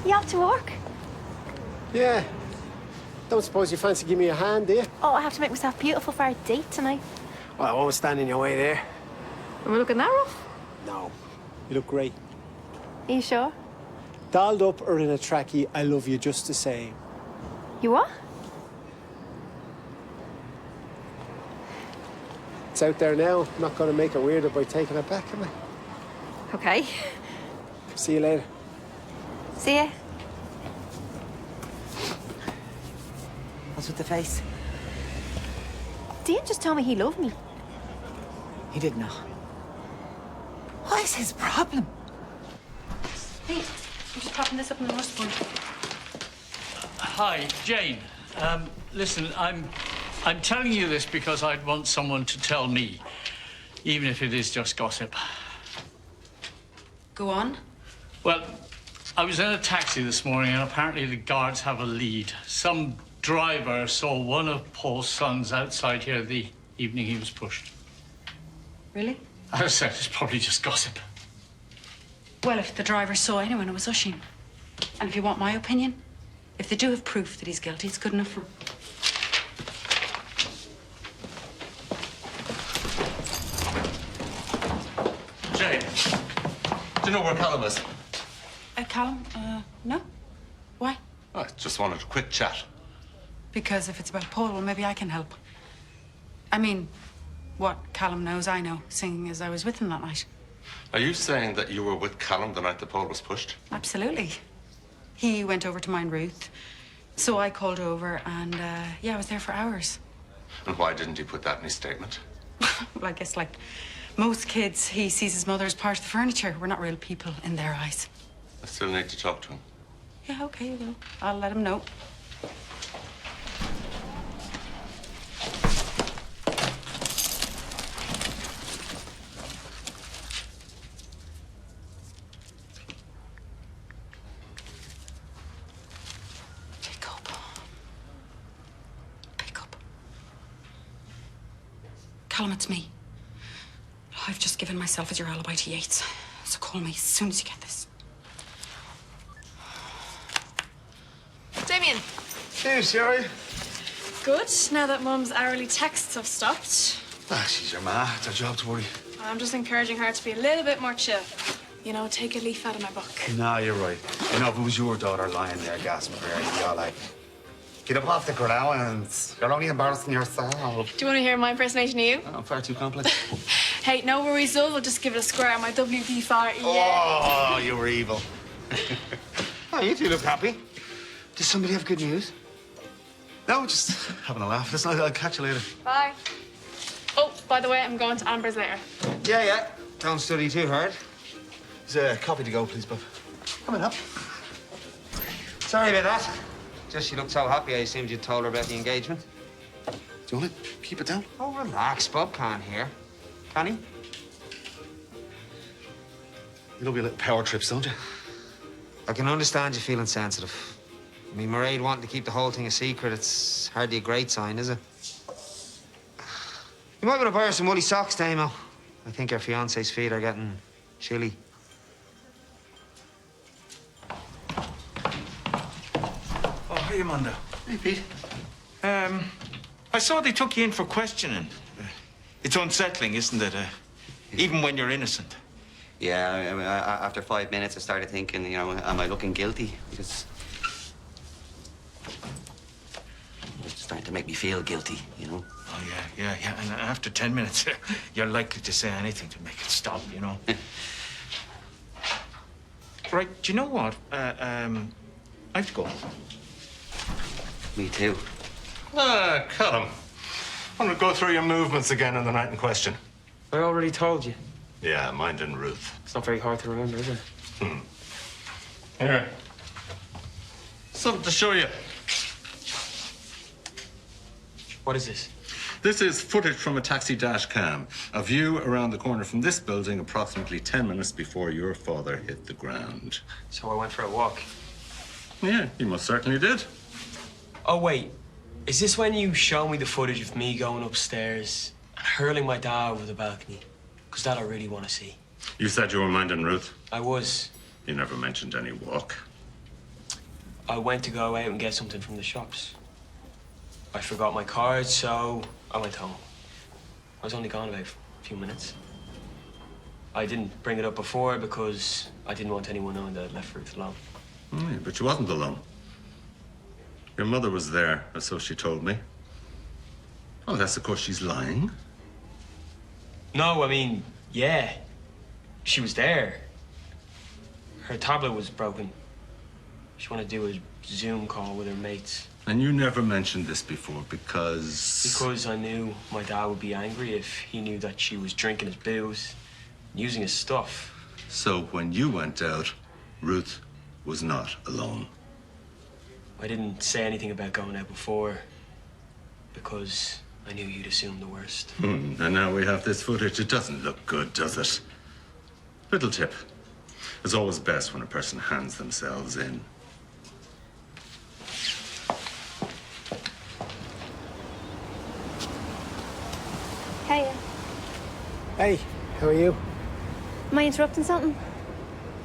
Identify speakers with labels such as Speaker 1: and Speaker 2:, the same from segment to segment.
Speaker 1: You have to work?
Speaker 2: Yeah. Don't suppose you fancy giving me a hand, do you?
Speaker 1: Oh, I have to make myself beautiful for our date tonight.
Speaker 2: Well, I won't stand in your way there.
Speaker 1: Am I looking that rough?
Speaker 2: No. You look great.
Speaker 1: Are you sure?
Speaker 2: Dolled up or in a trackie, I love you just the same.
Speaker 1: You what?
Speaker 2: It's out there now. I'm not going to make it weirder by taking it back, am I?
Speaker 1: Okay.
Speaker 2: See you later.
Speaker 1: See ya.
Speaker 3: What's with the face?
Speaker 1: Dean just told me he loved me.
Speaker 3: He did not. What is his problem?
Speaker 1: Hey, I'm just popping this up in the rust one.
Speaker 4: Hi, Jane. Listen, I'm telling you this because I'd want someone to tell me, even if it is just gossip.
Speaker 5: Go on.
Speaker 4: Well, I was in a taxi this morning, and apparently the guards have a lead. Some driver saw one of Paul's sons outside here the evening he was pushed.
Speaker 5: Really?
Speaker 4: As I said, it's probably just gossip.
Speaker 5: Well, if the driver saw anyone, it was Oisín. And if you want my opinion, if they do have proof that he's guilty, it's good enough for him.
Speaker 6: Jane, do you know where Callum is?
Speaker 5: Callum? No. Why?
Speaker 6: I just wanted a quick chat.
Speaker 5: Because if it's about Paul, well, maybe I can help. I mean, what Callum knows, I know, seeing as I was with him that night.
Speaker 6: Are you saying that you were with Callum the night that Paul was pushed?
Speaker 5: Absolutely. He went over to mind Ruth, so I called over, and yeah, I was there for hours.
Speaker 6: And why didn't he put that in his statement?
Speaker 5: Well, I guess like most kids, he sees his mother as part of the furniture. We're not real people in their eyes.
Speaker 6: I still need to talk to him.
Speaker 5: Yeah, okay, well, I'll let him know. Pick up. Callum, it's me. I've just given myself as your alibi to Yates. So call me as soon as you get this.
Speaker 1: Damien.
Speaker 7: Hey, Sherry.
Speaker 1: Good. Now that Mum's hourly texts have stopped.
Speaker 7: Ah, she's your ma. It's her job to worry.
Speaker 1: I'm just encouraging her to be a little bit more chill. You know, take a leaf out of my book.
Speaker 7: Nah, you're right. You know, if it was your daughter lying there gasping for air, you'd be all like, get up off the ground and you're only embarrassing yourself.
Speaker 1: Do you want to hear my impersonation of you?
Speaker 7: Oh, far too complex.
Speaker 1: Hey, no worries, though. We'll just give it a square on my WD-40.
Speaker 7: Oh, you were evil. Oh, you two look happy. Does somebody have good news? No, just having a laugh. Listen, I'll catch you later.
Speaker 1: Bye. Oh, by the way, I'm going to Amber's later.
Speaker 7: Yeah. Don't study too hard. There's a coffee to go, please, Bob. Coming up. Sorry about that. Just she looked so happy, I assumed you'd told her about the engagement. Do you want to keep it down? Oh, relax. Bob can't hear. Can he? You love your little power trips, don't you? I can understand you feeling sensitive. I mean, Mairead wanting to keep the whole thing a secret, it's hardly a great sign, is it? You might want to buy her some woolly socks, Damo. I think her fiancé's feet are getting chilly.
Speaker 8: Oh, hey, Amanda.
Speaker 7: Hey, Pete.
Speaker 8: I saw they took you in for questioning. It's unsettling, isn't it? Even when you're innocent.
Speaker 9: Yeah, I mean, after 5 minutes, I started thinking, you know, am I looking guilty? Because it's starting to make me feel guilty, you know?
Speaker 8: Oh, yeah. And after 10 minutes, you're likely to say anything to make it stop, you know? Right, do you know what? I have to go.
Speaker 9: Me too.
Speaker 6: Callum. I want to go through your movements again on the night in question.
Speaker 10: I already told you.
Speaker 6: Yeah, mine and Ruth.
Speaker 10: It's not very hard to remember, is it?
Speaker 6: Here. Something to show you.
Speaker 10: What is this?
Speaker 6: This is footage from a taxi dash cam. A view around the corner from this building approximately 10 minutes before your father hit the ground.
Speaker 10: So I went for a walk.
Speaker 6: Yeah, you most certainly did.
Speaker 10: Oh, wait. Is this when you show me the footage of me going upstairs and hurling my dad over the balcony? Because that I really want to see.
Speaker 6: You said you were minding Ruth.
Speaker 10: I was.
Speaker 6: You never mentioned any walk.
Speaker 10: I went to go out and get something from the shops. I forgot my card, so I went home. I was only gone about a few minutes. I didn't bring it up before because I didn't want anyone knowing that I'd left Ruth alone.
Speaker 6: Oh, yeah, but you wasn't alone. Your mother was there, or so she told me. Unless, of course, she's lying.
Speaker 10: No, I mean, yeah. She was there. Her tablet was broken. She wanted to do a Zoom call with her mates.
Speaker 6: And you never mentioned this before because...
Speaker 10: Because I knew my dad would be angry if he knew that she was drinking his booze, using his stuff.
Speaker 6: So when you went out, Ruth was not alone.
Speaker 10: I didn't say anything about going out before because I knew you'd assume the worst.
Speaker 6: And now we have this footage. It doesn't look good, does it? Little tip. It's always best when a person hands themselves in.
Speaker 11: Hey.
Speaker 2: Hey, how are you?
Speaker 11: Am I interrupting something?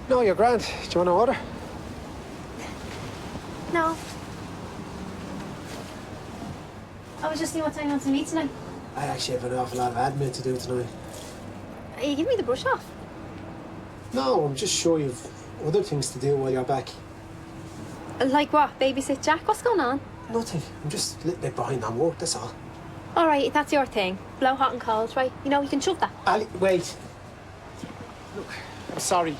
Speaker 2: No, you're grand. Do you want to order?
Speaker 11: No. I was just seeing what time you want to meet tonight.
Speaker 2: I actually have an awful lot of admin to do tonight.
Speaker 11: Are you giving me the brush off?
Speaker 2: No, I'm just sure you've other things to do while you're back.
Speaker 11: Like what? Babysit Jack? What's going on?
Speaker 2: Nothing. I'm just a little bit behind on work, that's all.
Speaker 11: All right, that's your thing. Blow hot and cold, right? You know, you can shove that.
Speaker 2: Ali, wait. Look, I'm sorry.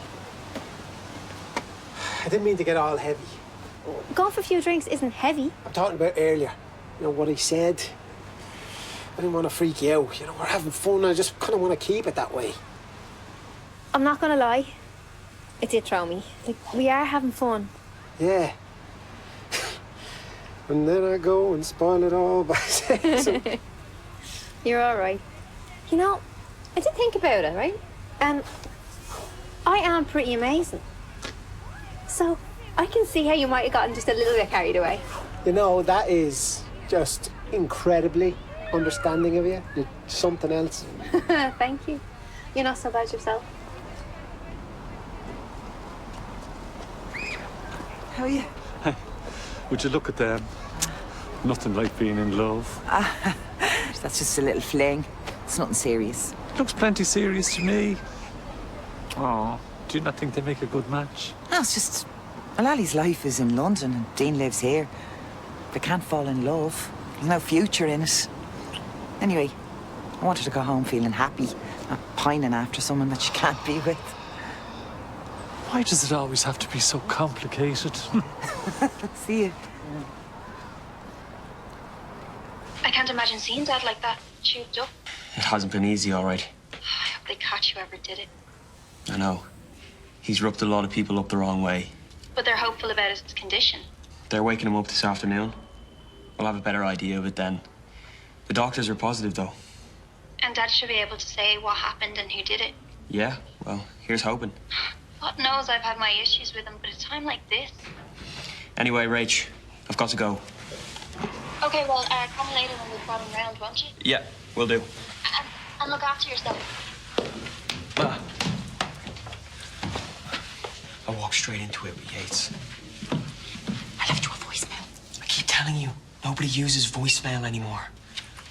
Speaker 2: I didn't mean to get all heavy.
Speaker 11: Going for a few drinks isn't heavy.
Speaker 2: I'm talking about earlier. You know, what I said. I didn't want to freak you out. You know, we're having fun and I just kind of want to keep it that way.
Speaker 11: I'm not gonna lie. It did throw me. Like, we are having fun.
Speaker 2: Yeah. And then I go and spoil it all by saying something.
Speaker 11: You're all right. You know, I did think about it, right? And I am pretty amazing. So I can see how you might have gotten just a little bit carried away.
Speaker 2: You know, that is just incredibly understanding of you. You're something else.
Speaker 11: Thank you. You're not so bad yourself.
Speaker 3: How are you?
Speaker 12: Would you look at them? Nothing like being in love.
Speaker 3: That's just a little fling. It's nothing serious.
Speaker 12: Looks plenty serious to me. Oh, do you not think they make a good match?
Speaker 3: No, it's just... Well, Ali's life is in London and Dean lives here. They can't fall in love. There's no future in it. Anyway, I wanted to go home feeling happy, not pining after someone that she can't be with.
Speaker 12: Why does it always have to be so complicated?
Speaker 3: See you.
Speaker 13: I can't imagine seeing Dad like that, tubed up.
Speaker 10: It hasn't been easy, all right.
Speaker 13: I hope they catch whoever did it.
Speaker 10: I know. He's rubbed a lot of people up the wrong way.
Speaker 13: But they're hopeful about his condition.
Speaker 10: They're waking him up this afternoon. We'll have a better idea of it then. The doctors are positive, though.
Speaker 13: And Dad should be able to say what happened and who did it.
Speaker 10: Yeah, well, here's hoping.
Speaker 13: God knows I've had my issues with him, but a time like this.
Speaker 10: Anyway, Rach, I've got to go.
Speaker 13: Okay, well, come later when we've brought him round, won't you?
Speaker 10: Yeah, will do.
Speaker 13: And look after yourself.
Speaker 10: I walked straight into it with Yates. I left you a voicemail. I keep telling you, nobody uses voicemail anymore.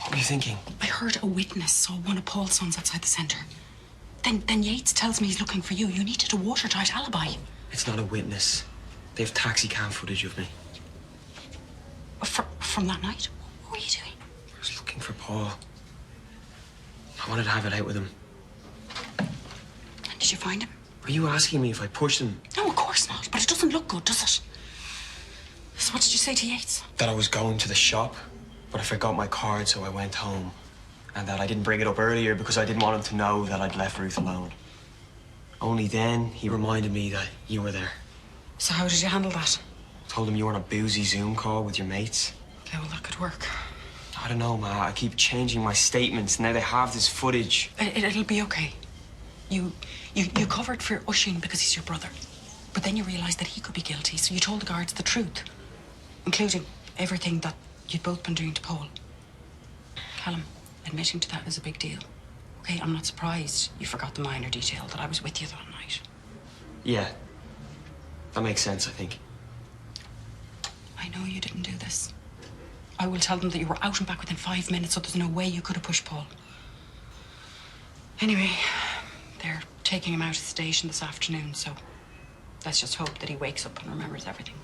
Speaker 10: What were you thinking?
Speaker 5: I heard a witness saw one of Paul's sons outside the centre. Then Yates tells me he's looking for you. You needed a watertight alibi.
Speaker 10: It's not a witness. They have taxi cam footage of me.
Speaker 5: From that night? What were you doing?
Speaker 10: I was looking for Paul. I wanted to have it out with him.
Speaker 5: Did you find him?
Speaker 10: Are you asking me if I pushed him?
Speaker 5: No, of course not. But it doesn't look good, does it? So what did you say to Yates?
Speaker 10: That I was going to the shop, but I forgot my card, so I went home. And that I didn't bring it up earlier because I didn't want him to know that I'd left Ruth alone. Only then he reminded me that you were there.
Speaker 5: So how did you handle that?
Speaker 10: Told him you were on a boozy Zoom call with your mates.
Speaker 5: Okay, well, that could work.
Speaker 10: I don't know, Ma. I keep changing my statements. Now they have this footage.
Speaker 5: It'll be okay. You covered for Oisín because he's your brother. But then you realised that he could be guilty, so you told the guards the truth. Including everything that you'd both been doing to Paul. Callum, admitting to that is a big deal. Okay, I'm not surprised you forgot the minor detail that I was with you that night.
Speaker 10: Yeah. That makes sense, I think.
Speaker 5: know you didn't do this. I will tell them that you were out and back within 5 minutes, so there's no way you could have pushed Paul. Anyway, they're taking him out of the station this afternoon, so let's just hope that he wakes up and remembers everything.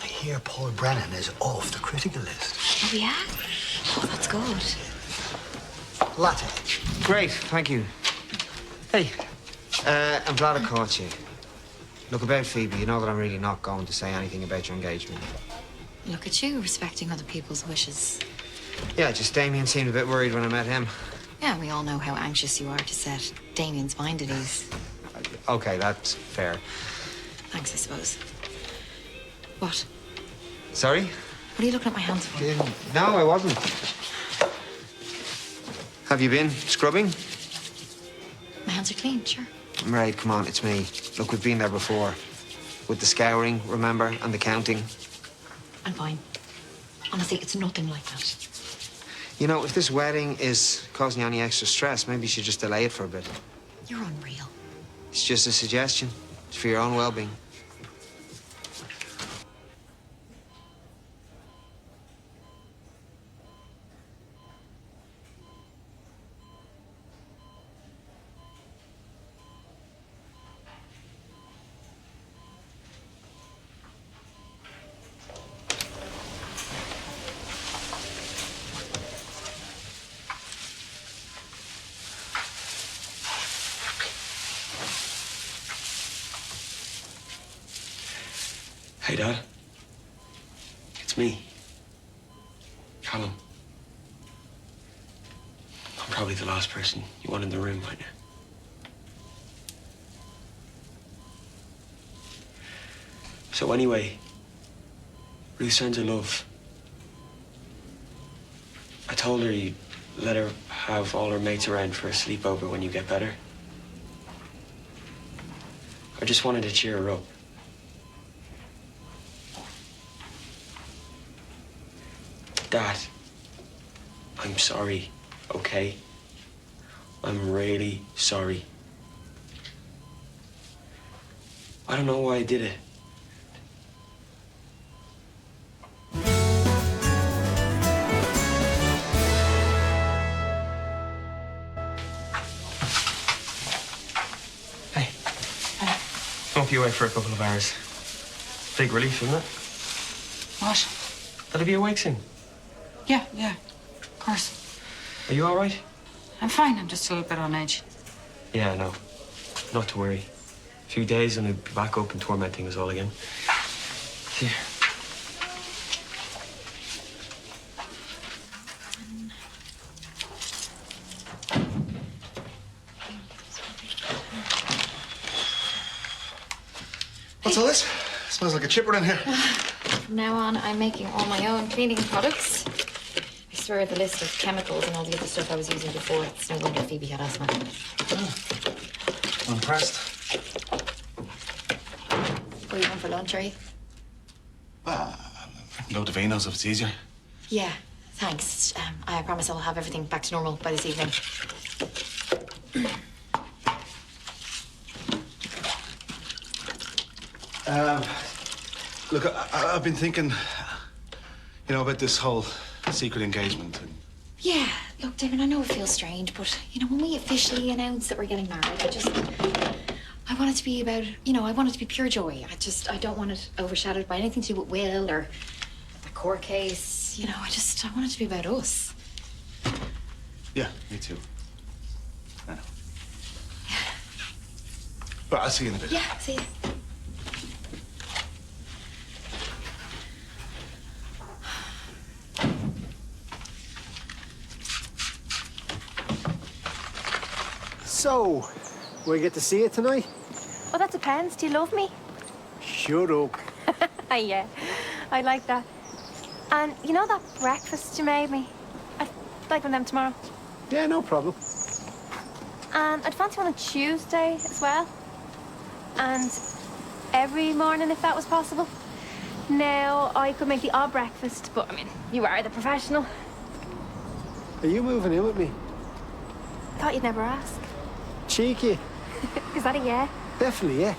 Speaker 14: I hear Paul Brennan is off the critical list.
Speaker 11: Oh, yeah? Oh, that's good.
Speaker 14: Latte.
Speaker 7: Great, thank you. Hey, I'm glad I caught you. Look, about Phoebe, you know that I'm really not going to say anything about your engagement.
Speaker 11: Look at you, respecting other people's wishes.
Speaker 7: Yeah, just Damien seemed a bit worried when I met him.
Speaker 11: Yeah, we all know how anxious you are to set Damien's mind at ease.
Speaker 7: Okay, that's fair.
Speaker 11: Thanks, I suppose. What?
Speaker 7: Sorry?
Speaker 11: What are you looking at my hands for?
Speaker 7: No, I wasn't. Have you been scrubbing?
Speaker 11: My hands are clean, sure.
Speaker 7: Right, come on, it's me. Look, we've been there before. With the scouring, remember, and the counting.
Speaker 11: I'm fine. Honestly, it's nothing like that.
Speaker 7: You know, if this wedding is causing you any extra stress, maybe you should just delay it for a bit.
Speaker 11: You're unreal.
Speaker 7: It's just a suggestion. It's for your own well-being.
Speaker 10: Hey, Dad. It's me. Callum. I'm probably the last person you want in the room right now. So anyway, Ruth sends her love. I told her you'd let her have all her mates around for a sleepover when you get better. I just wanted to cheer her up. Dad, I'm sorry, okay? I'm really sorry. I don't know why I did it. Hey. Won't be away for a couple of hours. Big relief, isn't it?
Speaker 5: What?
Speaker 10: That'll be awake soon.
Speaker 5: Yeah, of course.
Speaker 10: Are you all right?
Speaker 5: I'm fine. I'm just a little bit on edge.
Speaker 10: Yeah, no. Not to worry. A few days and I'll be back up and tormenting us all again. Here.
Speaker 15: What's all this? Smells like a chipper in here.
Speaker 11: From now on, I'm making all my own cleaning products. I swear the list of chemicals and all the other stuff I was using before, it's no wonder Phoebe had asthma.
Speaker 15: I'm impressed.
Speaker 11: What are you on for lunch, are you?
Speaker 15: Load of Vinos if it's easier.
Speaker 11: Yeah, thanks. I promise I'll have everything back to normal by this evening.
Speaker 15: Look, I've been thinking, you know, about this whole secret engagement.
Speaker 11: Yeah, look, Damon, I know it feels strange, but, you know, when we officially announced that we're getting married, I want it to be about, you know, I want it to be pure joy. I don't want it overshadowed by anything to do with Will or the court case. You know, I want it to be about us.
Speaker 15: Yeah, me too. I know. But I'll see you in a bit.
Speaker 11: Yeah, see you.
Speaker 2: So, we get to see you tonight?
Speaker 16: Well, that depends. Do you love me?
Speaker 2: Shut up.
Speaker 16: Yeah, I like that. And you know that breakfast you made me? I'd like one of them tomorrow.
Speaker 2: Yeah, no problem.
Speaker 16: And I'd fancy one on Tuesday as well. And every morning, if that was possible. Now, I could make the odd breakfast, but I mean, you are the professional.
Speaker 2: Are you moving in with me?
Speaker 16: Thought you'd never ask.
Speaker 2: Cheeky.
Speaker 16: Is that a yeah?
Speaker 2: Definitely, yeah.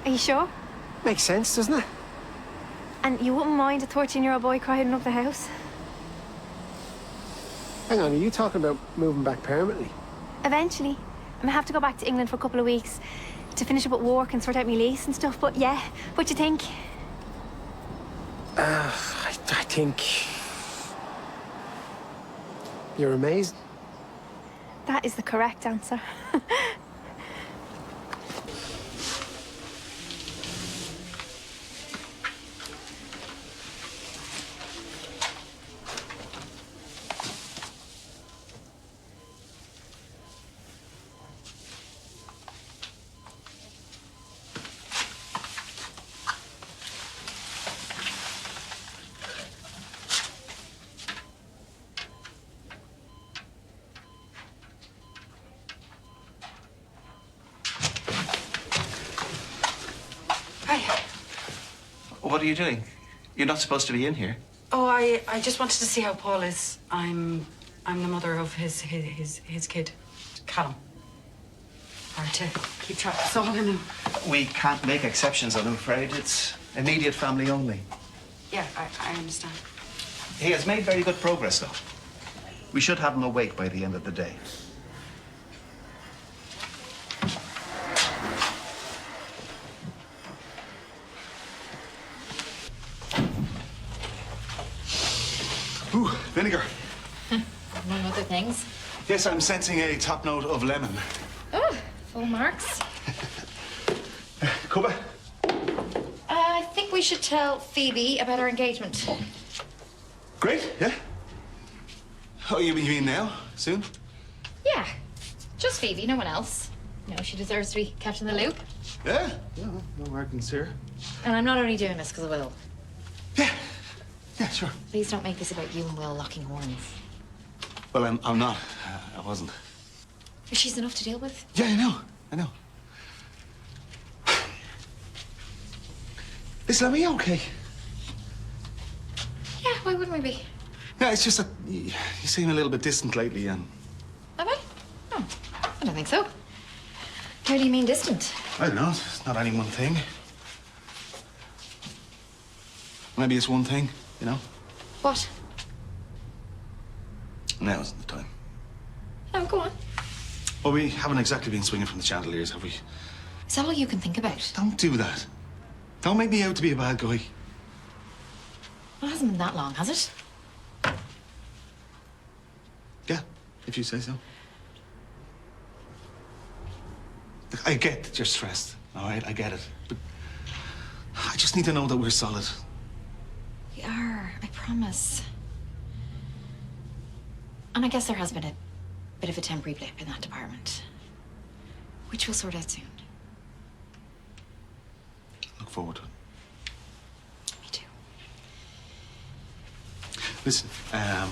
Speaker 16: Are you sure?
Speaker 2: Makes sense, doesn't it?
Speaker 16: And you wouldn't mind a 13-year-old boy crowding up the house?
Speaker 2: Hang on, are you talking about moving back permanently?
Speaker 16: Eventually. I have to go back to England for a couple of weeks to finish up at work and sort out my lease and stuff, but yeah, what do you think?
Speaker 2: I think... you're amazing.
Speaker 16: That is the correct answer.
Speaker 15: What are you doing? You're not supposed to be in here.
Speaker 5: Oh, I just wanted to see how Paul is. I'm the mother of his kid, Callum. Hard to keep track of all I know.
Speaker 15: We can't make exceptions, I'm afraid. It's immediate family only.
Speaker 5: Yeah, I understand.
Speaker 15: He has made very good progress, though. We should have him awake by the end of the day. Ooh, vinegar.
Speaker 17: Among other things.
Speaker 15: Yes, I'm sensing a top note of lemon.
Speaker 17: Oh, full marks.
Speaker 15: Cuba?
Speaker 17: I think we should tell Phoebe about our engagement.
Speaker 15: Great, yeah. Oh, you mean now? Soon?
Speaker 17: Yeah, just Phoebe, no one else. You know, she deserves to be kept in the loop.
Speaker 15: Yeah? No arguments here.
Speaker 17: And I'm not only doing this because of Will.
Speaker 15: Yeah, sure.
Speaker 17: Please don't make this about you and Will locking horns.
Speaker 15: Well, I'm not. I wasn't.
Speaker 17: She's enough to deal with.
Speaker 15: Yeah, I know. Listen, are we okay?
Speaker 17: Yeah, why wouldn't we be?
Speaker 15: Yeah, it's just that you seem a little bit distant lately, and...
Speaker 17: Have I? No, I don't think so. How do you mean distant?
Speaker 15: I don't know. It's not any one thing. Maybe it's one thing, you know?
Speaker 17: What?
Speaker 15: Now isn't the time.
Speaker 17: No, go on.
Speaker 15: Well, we haven't exactly been swinging from the chandeliers, have we?
Speaker 17: Is that all you can think about?
Speaker 15: Don't do that. Don't make me out to be a bad guy.
Speaker 17: Well, it hasn't been that long, has it?
Speaker 15: Yeah, if you say so. Look, I get that you're stressed, all right? I get it. But I just need to know that we're solid.
Speaker 17: We are, I promise. And I guess there has been a bit of a temporary blip in that department, which we'll sort out soon.
Speaker 15: Look forward to it.
Speaker 17: Me too.
Speaker 15: Listen, how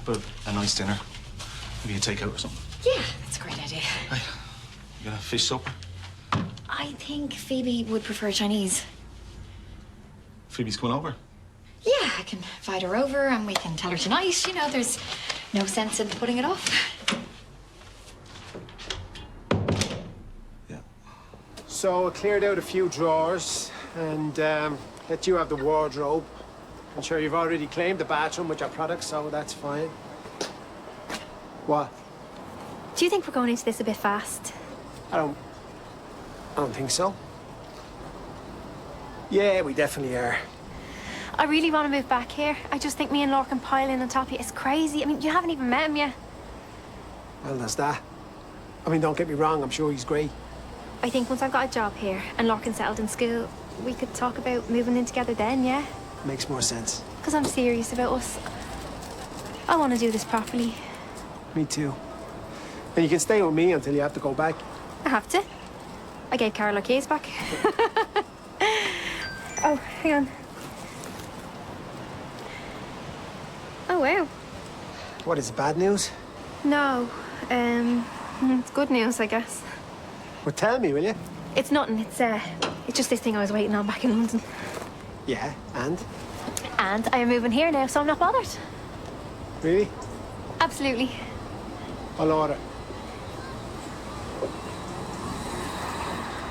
Speaker 15: about a nice dinner? Maybe a takeout or something.
Speaker 17: Yeah, that's a great idea.
Speaker 15: You gonna fish supper?
Speaker 17: I think Phoebe would prefer Chinese.
Speaker 15: Phoebe's coming over.
Speaker 17: Yeah, I can invite her over and we can tell her tonight. You know, there's no sense in putting it off.
Speaker 2: So I cleared out a few drawers and let you have the wardrobe. I'm sure you've already claimed the bathroom with your products, so that's fine. What?
Speaker 16: Do you think we're going into this a bit fast?
Speaker 2: I don't think so. Yeah, we definitely are.
Speaker 16: I really want to move back here. I just think me and Lorcan piling on top of you is crazy. I mean, you haven't even met him yet.
Speaker 2: Well, there's that. I mean, don't get me wrong, I'm sure he's great.
Speaker 16: I think once I've got a job here and Lorcan settled in school, we could talk about moving in together then, yeah?
Speaker 2: Makes more sense.
Speaker 16: Because I'm serious about us. I want to do this properly.
Speaker 2: Me too. And you can stay with me until you have to go back.
Speaker 16: I have to. I gave Carol her keys back. Oh, hang on. Oh, wow.
Speaker 2: What, is it bad news?
Speaker 16: No. It's good news, I guess.
Speaker 2: Well, tell me, will you?
Speaker 16: It's nothing. It's just this thing I was waiting on back in London.
Speaker 2: Yeah, and?
Speaker 16: And I am moving here now, so I'm not bothered.
Speaker 2: Really?
Speaker 16: Absolutely.
Speaker 2: I'll order.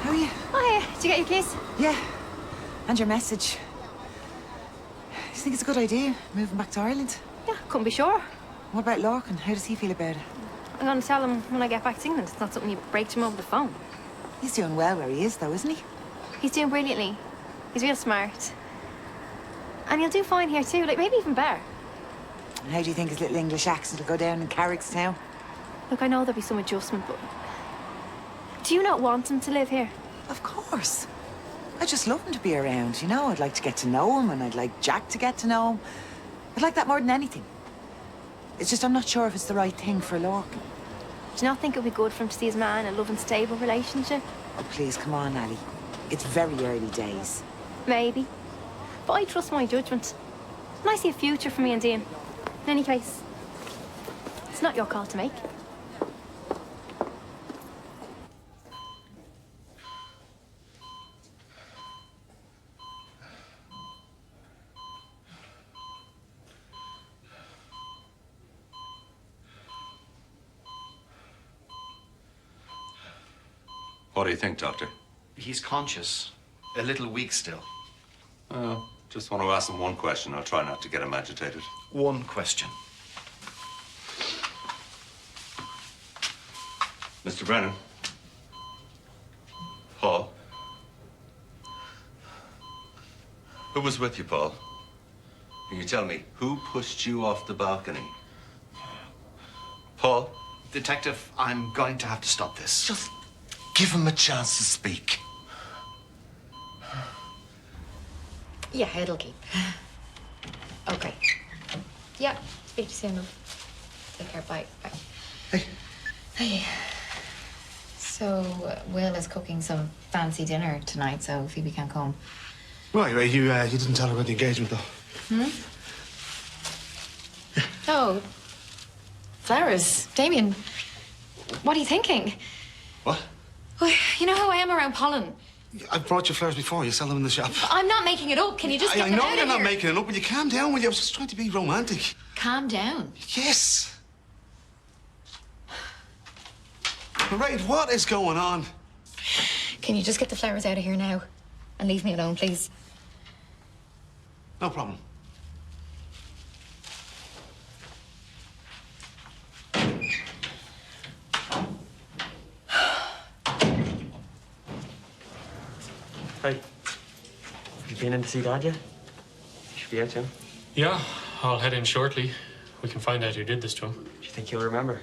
Speaker 3: How are you?
Speaker 16: Oh, yeah. Did you get your keys?
Speaker 3: Yeah. And your message. Do you think it's a good idea, moving back to Ireland?
Speaker 16: Yeah, couldn't be sure.
Speaker 3: What about Larkin? How does he feel about it?
Speaker 16: I'm going to tell him when I get back to England. It's not something you break to him over the phone.
Speaker 3: He's doing well where he is, though, isn't he?
Speaker 16: He's doing brilliantly. He's real smart. And he'll do fine here, too. Like, maybe even better.
Speaker 3: And how do you think his little English accent will go down in Carrickstown?
Speaker 16: Look, I know there'll be some adjustment, but... Do you not want him to live here?
Speaker 3: Of course. I just love him to be around, you know? I'd like to get to know him, and I'd like Jack to get to know him. I'd like that more than anything. It's just I'm not sure if it's the right thing for Larkin.
Speaker 16: Do you not think it would be good for him to see his man in a loving, stable relationship?
Speaker 3: Oh, please, come on, Ali. It's very early days.
Speaker 16: Maybe. But I trust my judgment. And I see a future for me and Dean. In any case, it's not your call to make.
Speaker 6: What do you think, Doctor?
Speaker 18: He's conscious. A little weak still.
Speaker 6: Oh, just want to ask him one question. I'll try not to get him agitated.
Speaker 18: One question.
Speaker 6: Mr. Brennan? Paul? Who was with you, Paul? Can you tell me, who pushed you off the balcony? Paul?
Speaker 18: Detective, I'm going to have to stop this.
Speaker 6: Just give him a chance to speak.
Speaker 17: Yeah, it'll keep. Okay. Yeah, speak to you soon, love. Take care, bye. Bye.
Speaker 14: Hey.
Speaker 17: Hey. So, Will is cooking some fancy dinner tonight, so Phoebe can't come.
Speaker 15: Right, you didn't tell her about the engagement, though.
Speaker 17: Hmm? Oh, flowers. Damien, what are you thinking?
Speaker 15: What?
Speaker 17: Well, you know how I am around pollen.
Speaker 15: I've brought you flowers before. You sell them in the shop.
Speaker 17: I'm not making it up. Can you just get
Speaker 15: I
Speaker 17: them
Speaker 15: know
Speaker 17: out
Speaker 15: you're
Speaker 17: of
Speaker 15: not
Speaker 17: here?
Speaker 15: making it up, but you calm down, will you? I was just trying to be romantic.
Speaker 17: Calm down.
Speaker 15: Yes. Right, what is going on?
Speaker 17: Can you just get the flowers out of here now? And leave me alone, please?
Speaker 15: No problem.
Speaker 10: Hey, you been in to see Dad yet? You should be out soon.
Speaker 19: Yeah, I'll head in shortly. We can find out who did this to him.
Speaker 10: Do you think he'll remember?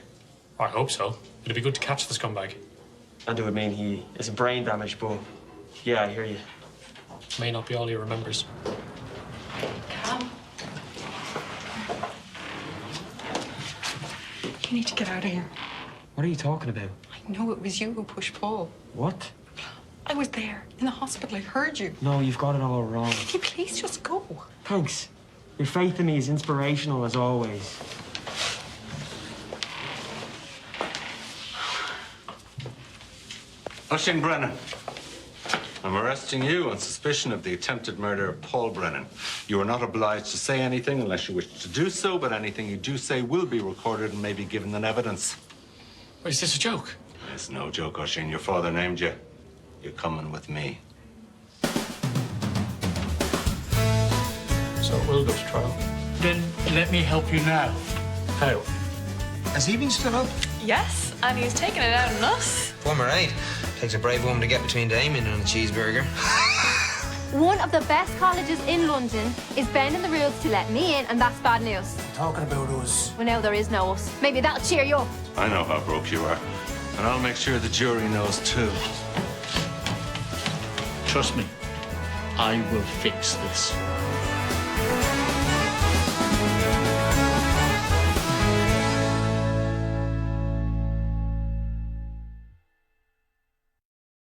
Speaker 19: I hope so. It'd be good to catch the scumbag.
Speaker 10: And it would mean he is brain damage, but yeah, I hear you.
Speaker 19: May not be all he remembers.
Speaker 5: Cam. You need to get out of here.
Speaker 10: What are you talking about?
Speaker 5: I know it was you who pushed Paul.
Speaker 10: What?
Speaker 5: I was there in the hospital. I heard you.
Speaker 10: No, you've got it all wrong.
Speaker 5: Can you please just go?
Speaker 10: Thanks. Your faith in me is inspirational as always.
Speaker 6: Oisin Brennan, I'm arresting you on suspicion of the attempted murder of Paul Brennan. You are not obliged to say anything unless you wish to do so, but anything you do say will be recorded and may be given in evidence.
Speaker 19: Is this a joke?
Speaker 6: It's no joke, Oisin. Your father named you. You're coming with me.
Speaker 19: So it will go to trial.
Speaker 4: Then let me help you now.
Speaker 19: How?
Speaker 7: Has he been stood up?
Speaker 1: Yes, and he's taking it out on us.
Speaker 7: Plumber, right? Takes a brave woman to get between Damien and a cheeseburger.
Speaker 16: One of the best colleges in London is bending the rules to let me in, and that's bad news.
Speaker 14: Talking about us.
Speaker 16: Well, now there is no us. Maybe that'll cheer you up.
Speaker 6: I know how broke you are, and I'll make sure the jury knows too.
Speaker 4: Trust me, I will fix this.